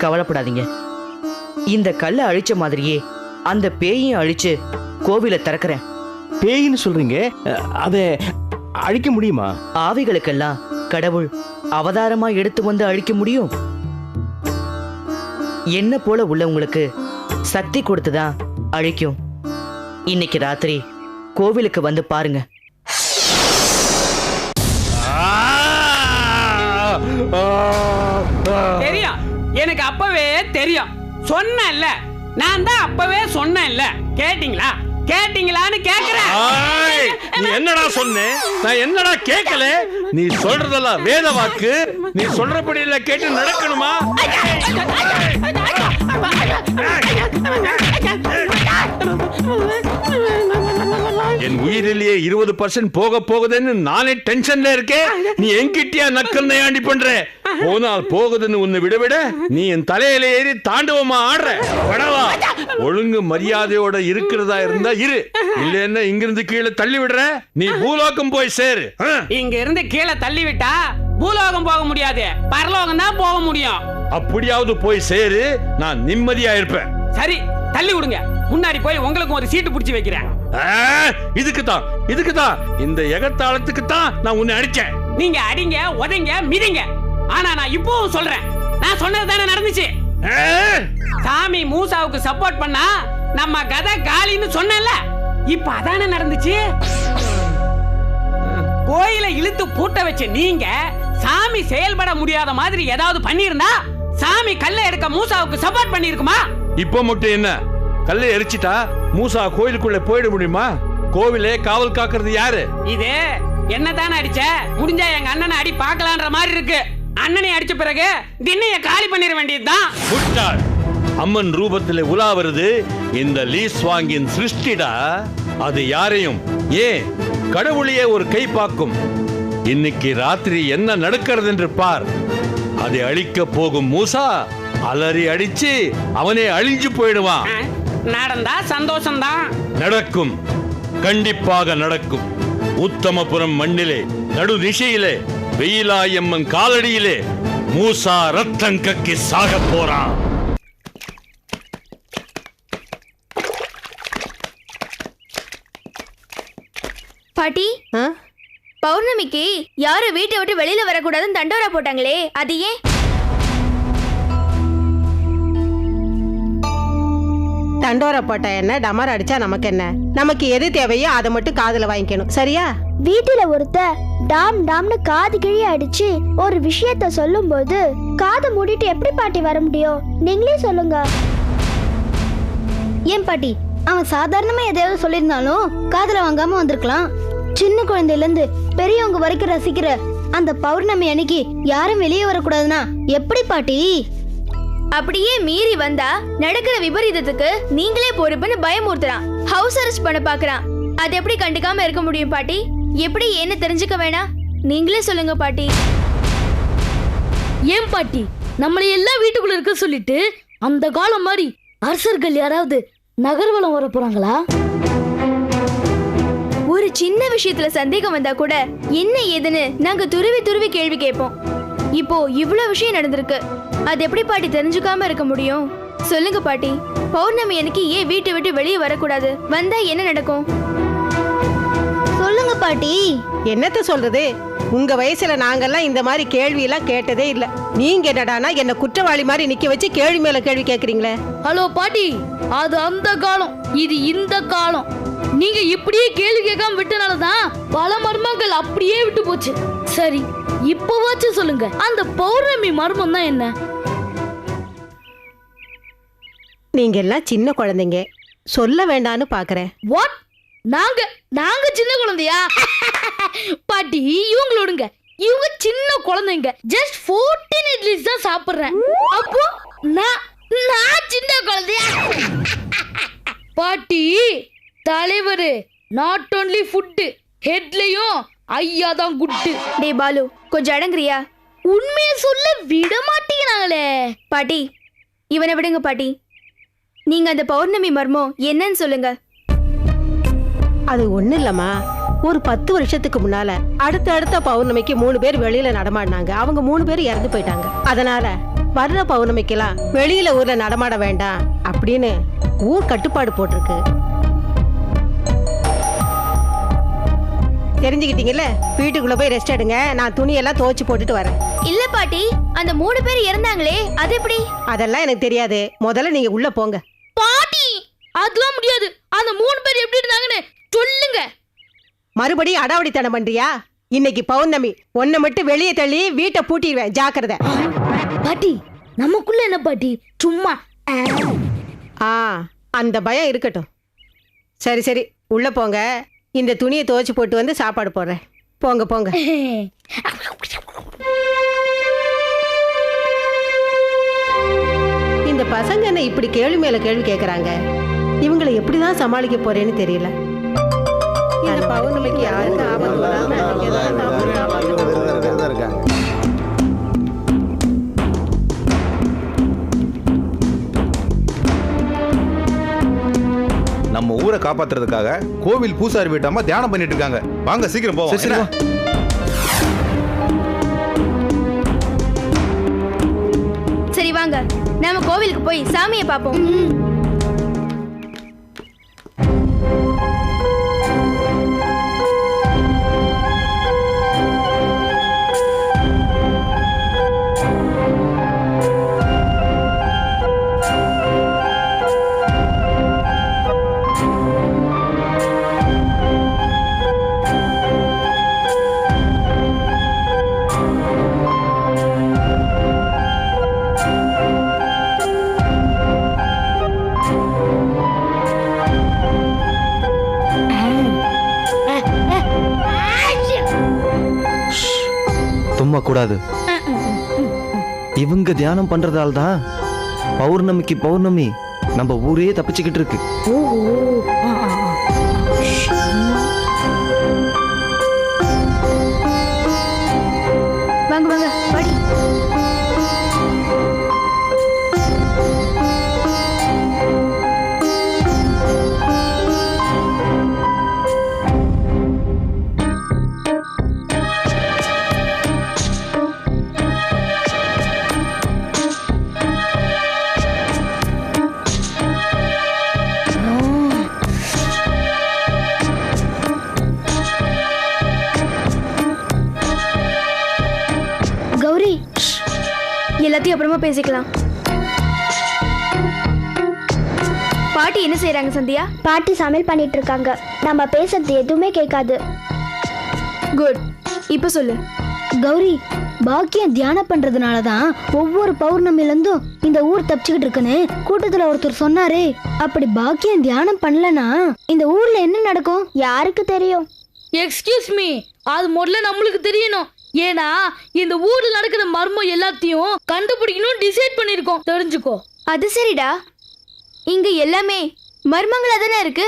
கவலைப்படாதீங்க. இந்த கல்லை அழிச்ச மாதிரியே அந்த பேயையும் அழிச்சு கோவிலை திறக்கிறேன். பேயின்னு சொல்றீங்க, அதை அழிக்க முடியுமா? ஆவிகளுக்கெல்லாம் கடவுள் அவதாரமா எடுத்து வந்து அழிக்க முடியும். என்ன போல உள்ளவங்களுக்கு சக்தி கொடுத்துதான் அழிக்கும். இன்னைக்கு ராத்திரி கோவிலுக்கு வந்து பாருங்க. தெரியும், எனக்கு அப்பவே தெரியும். சொன்னேன்ல, நான் தான் அப்பவே சொன்னேன்ல. கேட்டீங்களா கேட்டீங்களான்னு கேக்குறேன். நீ என்னடா சொன்ன? நான் என்னடா கேட்கல? நீ சொல்றதெல்லாம் வேத வாக்கு. நீ சொல்றபடி இல்ல கேட்டு நடக்கணுமா? என் உயிரிலேயே 20% போக போகுதுன்னு நானே டென்ஷன்ல இருக்கேன். நீ என்கிட்டயா நக்கல் நையாண்டி பண்ற? போனால் போகுதுன்னு உன்னை விட நீ என் தலையில ஏறி தாண்டவமா ஆடுற. படவா, ஒழுங்கு மரியாதையோட இருக்கிறதா இருந்தா இரு, இல்லன்னா இங்கிருந்து கீழே தள்ளி விடுற. நீ பூலோகம் போய் சேரு. இங்க இருந்து கீழே தள்ளி விட்டா பூலோகம் போக முடியாது, பரலோகம் தான் போக முடியும். அப்படியாவது போய் சேரு, நான் நிம்மதியா இருப்பேன். சரி, தள்ளி விடுங்க. முன்னாடி போய் உங்களுக்கு ஒரு சீட்டு புடிச்சு வைக்கிறேன். இதுக்கு தான் இந்த எகத்தாளத்துக்கு தான் நான் உன்னை அடிச்சேன். நீங்க அடிங்க, உதைங்க, மிதிங்க. ஆனா நான் இப்பவும் சொல்றேன், நான் சொன்னது தானே நடந்துச்சு. சாமி மூசாவுக்கு சப்போர்ட் பண்ணா நம்ம கதை காலின்னு சொன்னேன்ல, இப்ப அதானே நடந்துச்சு. கோயில இழுத்து பூட்ட வச்ச நீங்க சாமி செயல்பட முடியாத மாதிரி ஏதாவது பண்ணிருந்தா சாமி கல்லை எடுக்க மூசாவுக்கு சப்போர்ட் பண்ணிருக்குமா? இப்ப மட்டும் என்ன, கல்லை எரிச்சிட்டா மூசா கோயிலுக்குள்ள போயிட முடியுமா? கோவிலே காவல் காக்குறது யாரு? இது என்னதானே அடிச்ச? முடிஞ்சா எங்க அண்ணனை அடி பார்க்கலான்ற மாதிரி இருக்கு. அண்ணனை அடிச்ச பிறகு திண்ணைய காலி பண்ணிட வேண்டியதுதான். முட்டாள், அம்மன் ரூபத்தில் உலா வருது இந்த லீஸ் வாங்கின் சிருஷ்டிடா. அது யாரையும் ஏன் கடவுளையே ஒரு கை பார்க்கும். இன்னைக்கு ராத்திரி என்ன நடக்கிறது என்று பார். அதை அழிக்க போகும் மூசா அலறி அடிச்சு அவனே அழிஞ்சு போயிடுவான். நடந்தா சந்தோஷம்தான். நடக்கும், கண்டிப்பாக நடக்கும். உத்தமபுரம் மண்ணிலே நடு திசையிலே வெயிலாயம்மன் காலடியிலே மூசா ரத்தம் கக்கி சாக போறான். பாட்டி, பௌர்ணமிக்கு யாரும் வீட்டை விட்டு வெளியில வரக்கூடாதுன்னு தண்டோரா போட்டாங்களே, அது ஏன்? தண்டோரா போட்டா என்ன, டமார் அடிச்சா நமக்கு என்ன? நமக்கு எது தேவையோ அதை மட்டும் காதுல வாங்கிக்கணும், சரியா? வீட்டுல ஒருத்த டாம் டாம்னு காது கிழிய அடிச்சு ஒரு விஷயத்த சொல்லும் போது காதை மூடிட்டு எப்படி பாட்டி வர முடியும்? நீங்களே சொல்லுங்க. ஏன் பாட்டி, அவன் சாதாரணமா எதையாவது சொல்லியிருந்தாலும் காதுல வாங்காம வந்திருக்கலாம். சின்ன குழந்தையில இருந்து பெரியவங்க வரைக்கும் ரசிக்கிற அந்த பௌர்ணமி அன்னைக்கு யாரும் வெளியே வரக்கூடாதுன்னா எப்படி பாட்டி? அப்படியே மீறி வந்தா நடக்கிற விபரீதத்துக்கு நீங்களே பொறுப்புன்னு பயமுறுத்துறான். ஹவுஸ் அரெஸ்ட் பண்ண பாக்குறான். அது எப்படி கண்டுக்காம இருக்க முடியும் பாட்டி? எப்படி ஏன்னு தெரிஞ்சுக்க வேணாம்? நீங்களே சொல்லுங்க பாட்டி. ஏன் பாட்டி, நம்மளை எல்லாம் வீட்டுக்குள்ள இருக்க சொல்லிட்டு அந்த காலம் மாதிரி அரசர்கள் யாராவது நகர்வலம் வர போறாங்களா? ஒரு சின்ன விஷயத்துல சந்தேகம் வந்தா கூட என்ன ஏதுன்னு நாங்க துருவி துருவி கேள்வி கேட்போம். இப்போ இவ்வளவு விஷயம் நடந்திருக்கு, அது எப்படி பாட்டி தெரிஞ்சுக்காம இருக்க முடியும்? சொல்லுங்க பாட்டி, பௌர்ணமி அன்னைக்கு ஏன் வீட்டை விட்டு வெளியே வரக்கூடாது? வந்தா என்ன நடக்கும்? சொல்லுங்க பாட்டி. என்னத்த சொல்றது, உங்க வயசுல நாங்கெல்லாம் இந்த மாதிரி கேள்வி எல்லாம் கேட்டதே இல்ல. நீங்க என்னடானா என்ன குற்றவாளி மாதிரி நிக்க வச்சு கேள்வி மேல கேள்வி கேக்குறீங்களே. ஹலோ பாட்டி, அது அந்த காலம், இது இந்த காலம். நீங்க இப்படியே கேள்வி கேட்காம விட்டனாலதான் பல மர்மங்கள் அப்படியே விட்டு போச்சு. சரி, இப்பவாச்சும் சொல்லுங்க, அந்த பௌர்ணமி மர்மம் தான் என்ன? நீங்க எல்லாம் சின்ன குழந்தைங்க, சொல்ல வேண்டான்னு பாக்குறேன். வாட்? நாங்க சின்ன குழந்தையா? பாட்டி, இவங்களோடுங்க, இவங்க சின்ன குழந்தைங்க. ஜஸ்ட் 14 இட்லிஸ் தான் சாப்பிடுறேன். அப்போ நான் சின்ன குழந்தையா? பாட்டி, தலைவர் நாட் ஒன்லி ஃபுட், ஹெட்லயும் ஐயா தான் குட்டு. டே பாலு, கொஞ்சம் அடங்குறியா? உண்மையை சொல்ல விட மாட்டீங்கனாங்களே. பாட்டி, இவனை விடுங்க பாட்டி. நீங்க அந்த பௌர்ணமி மர்மம் என்னன்னு சொல்லுங்க. அது ஒண்ணு இல்லம்மா, ஒரு 10 வருஷத்துக்கு முன்னால அடுத்த பௌர்ணமிக்கு 3 பேர் வெளியில நடமாடினாங்க. அவங்க 3 பேர் இறந்து போயிட்டாங்க. அதனால வர்ற பௌர்ணமிக்கெல்லாம் வெளியில ஊர்ல நடமாட வேண்டாம் அப்படின்னு ஊர் கட்டுப்பாடு போட்டிருக்கு. தெரிஞ்சுக்கிட்டீங்கல்ல, வீட்டுக்குள்ள போய் ரெஸ்ட் எடுங்க. நான் துணியெல்லாம் துவைச்சு போட்டுட்டு வரேன். இல்ல பாட்டி, அந்த 3 பேர் இறந்தாங்களே அது எப்படி? அதெல்லாம் எனக்கு தெரியாது. முதல்ல நீங்க உள்ள போங்க. பாட்டி அதெல்லாம் முடியாது. அந்த 3 பேர் எப்படி இருந்தாங்கன்னு சொல்லுங்க. மறுபடியும் அடாவடித்தனம் பண்றியா? இன்னைக்கு பௌர்ணமி, உன்னை மட்டும் வெளியே தள்ளி வீட்டை பூட்டிடுவேன். ஜாக்கிரதை. பாட்டி நமக்குள்ள என்ன பாட்டி, சும்மா அந்த பயம் இருக்கட்டும். சரி சரி, உள்ள போங்க. இந்த துணியை துவைச்சு போட்டு வந்து சாப்பாடு போடுறேன். போங்க போங்க. இந்த பசங்க என்ன இப்படி கேள்வி மேல கேள்வி கேட்கறாங்க? இவங்களை எப்படிதான் சமாளிக்க போறேன்னு தெரியல. இந்த பௌர்ணமிக்கு யாருக்கு ஆபத்து வராம நம்ம ஊரை காப்பாத்துறதுக்காக கோவில் பூசாரி வீட்டாம தியானம் பண்ணிட்டு இருக்காங்க. வாங்க சீக்கிரம் போவோம். சரி வாங்க, நாம கோவிலுக்கு போய் சாமியை பாப்போம். தும்ம கூடாது. இவங்க தியானம் பண்றதால தான் பௌர்ணமிக்கு பௌர்ணமி நம்ம ஊரே தப்பிச்சுக்கிட்டு இருக்கு. வாங்க வாங்க பாடி. எல்லாத்தையும் அப்புறமா பேசிக்கலாம். பாட்டி என்ன செய்யறாங்க சந்தியா? பாட்டி சமையல் பண்ணிட்டு இருக்காங்க. நம்ம பேசுறது எதுவுமே கேட்காது. குட். இப்ப சொல்லு கௌரி. பாக்கியம் தியானம் பண்றதுனாலதான் ஒவ்வொரு பௌர்ணமில இந்த ஊர் தப்பிச்சுக்கிட்டு இருக்குன்னு கூட்டத்துல ஒருத்தர் சொன்னாரே. அப்படி பாக்கியம் தியானம் பண்ணலனா இந்த ஊர்ல என்ன நடக்கும் யாருக்கு தெரியும்? எக்ஸ்கியூஸ் மீ, அது முதல்ல நம்மளுக்கு தெரியணும். ஏன்னா இந்த ஊர்ல நடக்கிற மர்மம் எல்லாத்தையும் கண்டுபிடிக்கணும் டிசைட் பண்ணிருக்கோம். தெரிஞ்சுக்கோ. அது சரிடா, இங்க எல்லாமே மர்மங்களா தானே இருக்கு.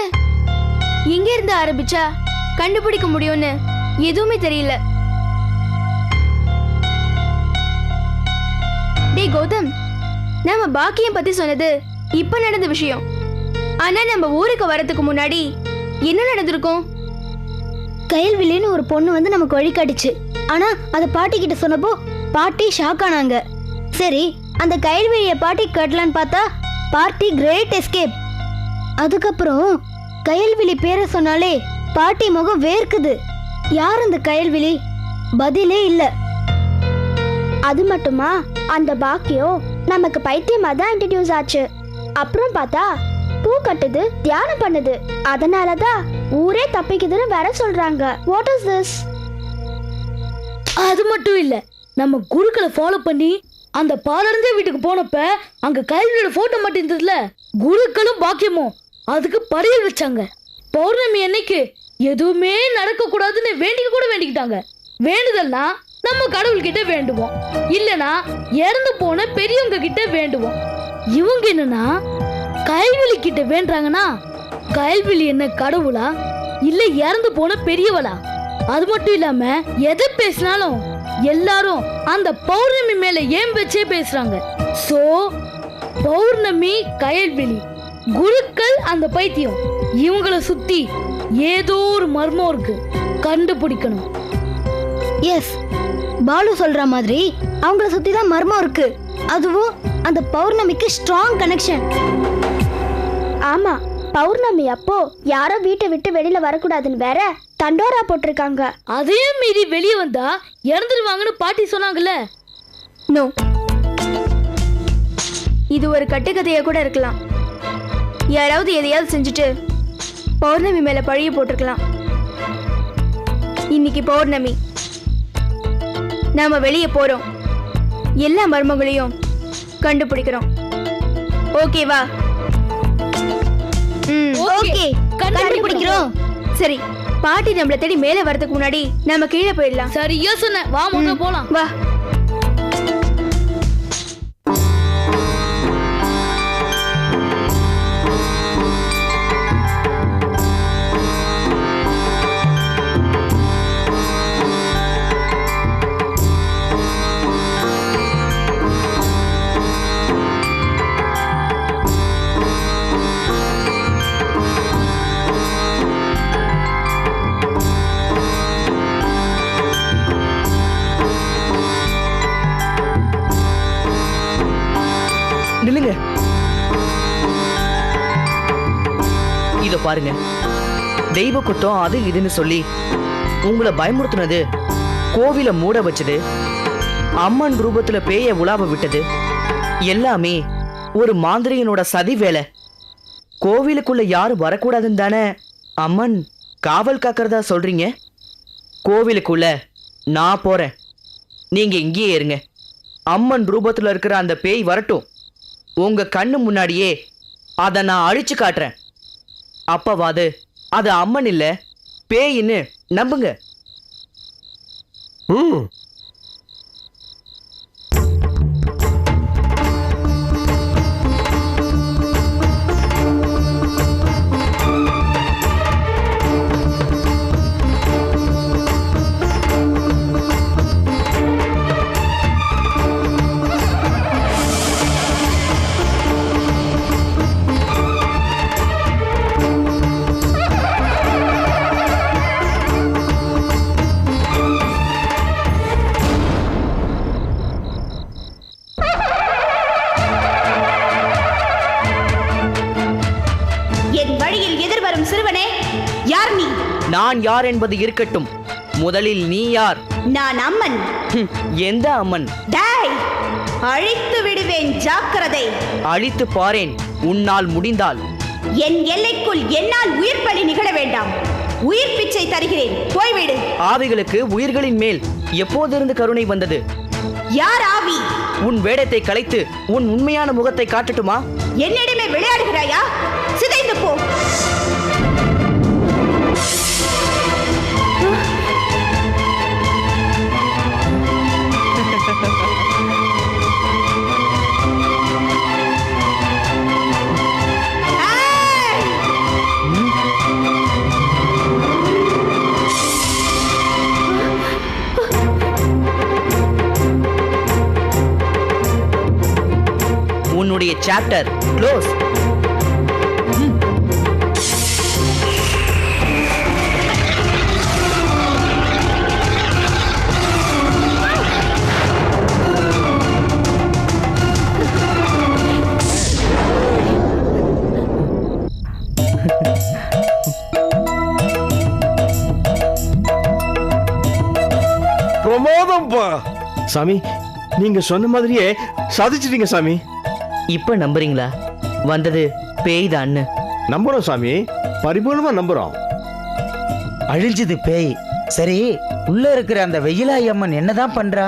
இங்க இருந்து ஆரம்பிச்சா கண்டுபிடிக்க முடியும்னு எதுவுமே தெரியல. டேய் கௌதம், நம்ம பாக்கியம் பத்தி சொன்னது இப்ப நடந்த விஷயம். ஆனா நம்ம ஊருக்கு வரதுக்கு முன்னாடி என்ன நடந்திருக்கும்? கயல்விழின்னு ஒரு பொண்ணு வந்து நமக்கு வழிகாட்டுச்சு. ஆனா அத பாட்டி கிட்ட சொன்னப்போ பாட்டி ஷாக் ஆனாங்க. சரி, அந்த கயல்விழிய பாட்டி கட்டலான்னு பார்த்தா பாட்டி கிரேட் எஸ்கேப். அதுக்கப்புறம் கயல்விழி பேரை சொன்னாலே பாட்டி முகம் வேர்க்குது. யார் அந்த கயல்விழி? பதிலே இல்ல. அது மட்டுமா, அந்த பாக்கியம் நமக்கு பைத்தியமா தான் இன்ட்ரடியூஸ் ஆச்சு. அப்புறம் பார்த்தா பூ கட்டுது, தியானம் பண்ணுது. அதனாலதான் ஊரே தப்பிக்குதுன்னு வேற சொல்றாங்க. What is this? அது மட்டும் இல்ல, நம்ம குருக்களை ஃபாலோ பண்ணி அந்த பாலர்ந்த வீட்டுக்கு போனப்ப அங்க கைவியோட போட்டோ மட்டும் இருந்ததுல, குருக்களும் பாக்கியமும் அதுக்கு படையல் வச்சாங்க. பௌர்ணமி அன்னைக்கு எதுவுமே நடக்க கூடாதுன்னு வேண்டிக்க கூட வேண்டிக்கிட்டாங்க. வேண்டுதல்னா நம்ம கடவுள் கிட்ட வேண்டுவோம், இல்லனா இறந்து போன பெரியவங்க கிட்ட வேண்டுவோம். இவங்க என்னன்னா கைவிழி கிட்ட வேண்டாங்கன்னா, கைவிழி என்ன கடவுளா இல்ல இறந்து போன பெரியவளா? அது மட்டும் இல்லாம எதை பேசினாலும் எல்லாரும் அந்த பௌர்ணமி மேல ஏன் வச்சே பேசுறாங்க. சோ பௌர்ணமி கயல்விழி, குருக்கள் அந்த பைத்தியம், இவங்கள சுத்தி ஏதோ ஒரு மர்மம் இருக்கு, கண்டுபிடிக்கணும். எஸ், பாலு சொல்ற மாதிரி அவங்கள சுத்தி தான் மர்மம் இருக்கு. அதுவும் அந்த பௌர்ணமிக்கு ஸ்ட்ராங் கனெக்ஷன். ஆமா, பௌர்ணமி அப்போ யாரோ வீட்டை விட்டு வெளியில வரக்கூடாதுன்னு வேற தண்டோரா போட்டிருக்காங்க. அதையும் மீறி வெளியே வந்தா இறந்துருவாங்கன்னு பாட்டி சொன்னாங்கல்ல. நோ, இது ஒரு கட்டுக்கதையா கூட இருக்கலாம். யாராவது எதையாவது செஞ்சுட்டு பௌர்ணமி மேல பழிய போட்டிருக்கலாம். இன்னைக்கு பௌர்ணமி, நாம வெளியே போறோம், எல்லா மர்மங்களையும் கண்டுபிடிக்கிறோம். ஓகேவா? ஓகே, கண்டுபிடிக்கிறோம். சரி, பாட்டி நம்மள தேடி மேல வரதுக்கு முன்னாடி நம்ம கீழே போயிடலாம். சரியா சொன்ன, வா முத போலாம். வா. நில்லுங்க. இத பாருங்க, தெய்வ குத்தம் அது இதுன்னு சொல்லி உங்களை பயமுறுத்துனது, கோவில மூட வச்சது, அம்மன் ரூபத்துல பேய உலாவ விட்டது எல்லாமே ஒரு மாந்திரிகனோட சதி வேலை. கோவிலுக்குள்ள யாரும் வரக்கூடாதுன்னு தானே அம்மன் காவல் காக்கிறதா சொல்றீங்க? கோவிலுக்குள்ள நான் போறேன், நீங்க இங்கேயே இருங்க. அம்மன் ரூபத்துல இருக்கிற அந்த பேய் வரட்டும், உங்க கண்ணு முன்னாடியே அதை நான் அழிச்சு காட்டுறேன். அப்பவாது அது அம்மன் இல்ல பேயின்னு நம்புங்க. நான் யார் என்பது இருக்கட்டும், முதலில் நீ யார்? நான் அம்மன். எந்த அம்மன்? டேய், அழித்து விடுவேன், ஜாக்கிரதை. அழித்து பாரேன், உன்னால் முடிந்தால். என் எல்லைக்குள் என்னால் உயிர் பலி நிகழ வேண்டாம். உயிர் பிச்சை தருகிறேன், போய்விடு. ஆவிகளுக்கு உயிர்களின் மேல் எப்போதிருந்து கருணை வந்தது? யார் ஆவி? உன் வேடத்தை கலைத்து உன் உண்மையான முகத்தை காட்டட்டுமா? என்னிடமே விளையாடுகிறாயா? சிதைந்து போ. உன்னுடைய சாப்டர் க்ளோஸ். பிரமாதம்பா சாமி, நீங்க சொன்ன மாதிரியே சாதிச்சிட்டீங்க சாமி. இப்ப நம்புறீங்களா வந்தது பேய்தான்னு? நம்புறோம் சாமி, பரிபூர்ணமா நம்புறோம். அழிஞ்சது பேய். சரி, உள்ள இருக்கிற அந்த வெயிலாய் அம்மன் என்னதான் பண்றா?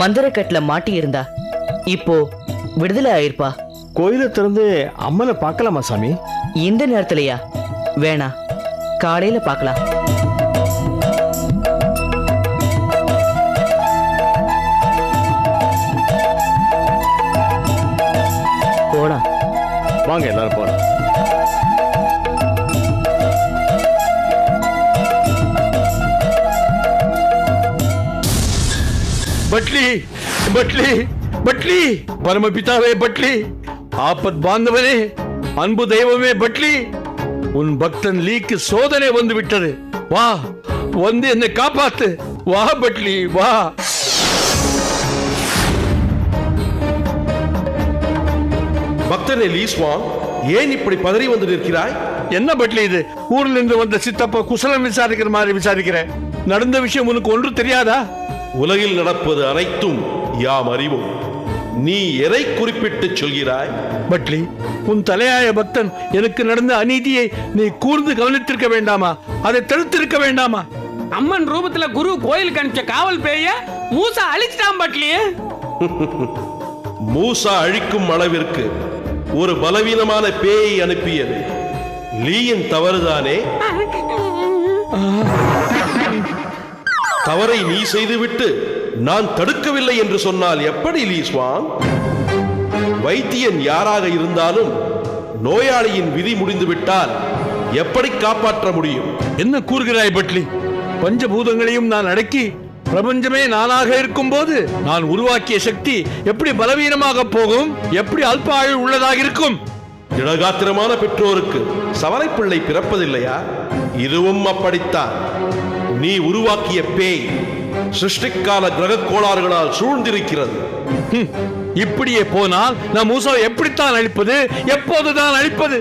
மந்திரக்கட்டுல மாட்டி இருந்தா இப்போ விடுதலை ஆயிருப்பா. கோயிலை திறந்து அம்மனை பார்க்கலாமா சாமி? இந்த நேரத்திலயா? வேணா, காலையில பார்க்கலாம். போலாம் வாங்க, எல்லாரும் போறோம். பட்லி பட்லி பட்லி, பரமபிதாவே பட்லி, ஆபத் பாந்தவனே, அன்பு தெய்வமே பட்லி, உன் பக்தன் லீக்கு சோதனை வந்து விட்டது. வா, வந்து என்னை காப்பாத்து. வா பட்லி, வா. பக்தனே லீஸ்வாங், ஏன் இப்படி பதறி வந்து நிற்கிறாய்? என்ன பட்லி இது? ஊர்ல இருந்து வந்த சித்தப்பா குசலம் விசாரிக்கிற மாதிரி விசாரிக்கிறேன். நடந்த விஷயம் உனக்கு ஒன்று தெரியாதா? உலகில் நடப்பது அனைத்தும் யாம் அறிவோம். நீ எதை குறிப்பிட்டு சொல்கிறாய்? பட்லி, உன் தலையாய பக்தன் எனக்கு நடந்த அநீதியை நீ கூர்ந்து கவனித்திருக்க வேண்டாமா? அதை தடுத்திருக்க வேண்டாமா? அம்மன் ரூபத்துல குரு கோயிலுக்கு அனுப்பிச்ச காவல் பேய மூசா அழிச்சிட்டான் பட்லி. மூசா அழிக்கும் அளவிற்கு ஒரு பலவீனமான பேயை அனுப்பியது லீயின் தவறுதானே? தவறை நீ செய்துவிட்டு நான் தடுக்கவில்லை என்று சொன்னால் எப்படி லீஸ்வாங்? வைத்தியன் யாராக இருந்தாலும் நோயாளியின் விதி முடிந்துவிட்டால் எப்படி காப்பாற்ற முடியும்? என்ன கூறுகிறாய் பட்லி? பஞ்சபூதங்களையும் நான் அடக்கி பிரபஞ்சமே நானாக இருக்கும் போது நான் உருவாக்கிய சக்தி எப்படி பலவீனமாக போகும்? எப்படி அல்ப ஆயுள் உள்ளதாக இருக்கும்? திடகாத்திரமான பெற்றோருக்கு சவரைப்பிள்ளை பிறப்பதில்லையா? இதுவும் அப்படித்தான். நீ உருவாக்கிய பேய் சிருஷ்டிக்கால கிரக கோளாறுகளால் சூழ்ந்திருக்கிறது. இப்படியே போனால் நான் மூசாவை எப்படித்தான் அழிப்பது? எப்போதுதான் அழிப்பது?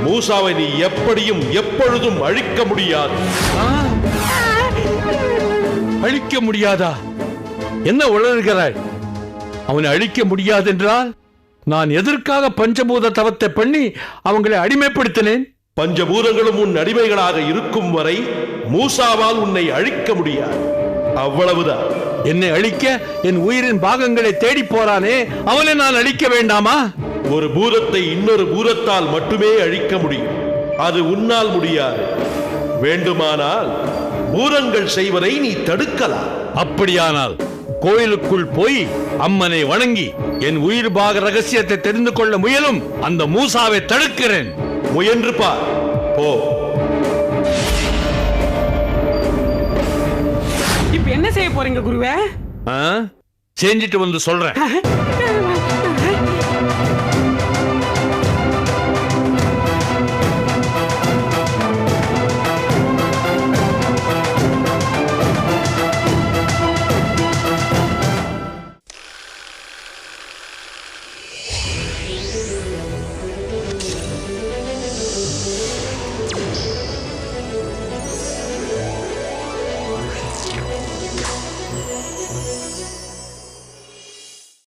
மூசாவை நீ எப்படியும் எப்பொழுதும் அழிக்க முடியாது. அழிக்க முடியாதா? என்ன உளறுகிறாய்? அவனை அழிக்க முடியாது என்றால் நான் எதற்காக பஞ்சபூத தவத்தை பண்ணி அவங்களை அடிமைப்படுத்தினேன்? பஞ்சபூதங்களும் உன் அடிமைகளாக இருக்கும் வரை மூசாவால் உன்னை அழிக்க முடியாது. அவ்வளவுதான். என்னை அழிக்க என் உயிரின் பாகங்களை தேடி போறானே, அவனை நான் அழிக்க வேண்டாமா? ஒரு பூதத்தை இன்னொரு பூதத்தால் மட்டுமே அழிக்க முடியும். அது உன்னால் முடியாது. வேண்டுமானால் பூதங்கள் செய்வதை நீ தடுக்கலாம். அப்படியானால் கோயிலுக்குள் போய் அம்மனை வணங்கி என் உயிர் பாக ரகசியத்தை தெரிந்து கொள்ள முயலும் அந்த மூசாவை தடுக்கிறேன். முயன்று பார். போ. இப்ப என்ன செய்ய போறீங்க குருவே? செஞ்சிட்டு வந்து சொல்றேன்.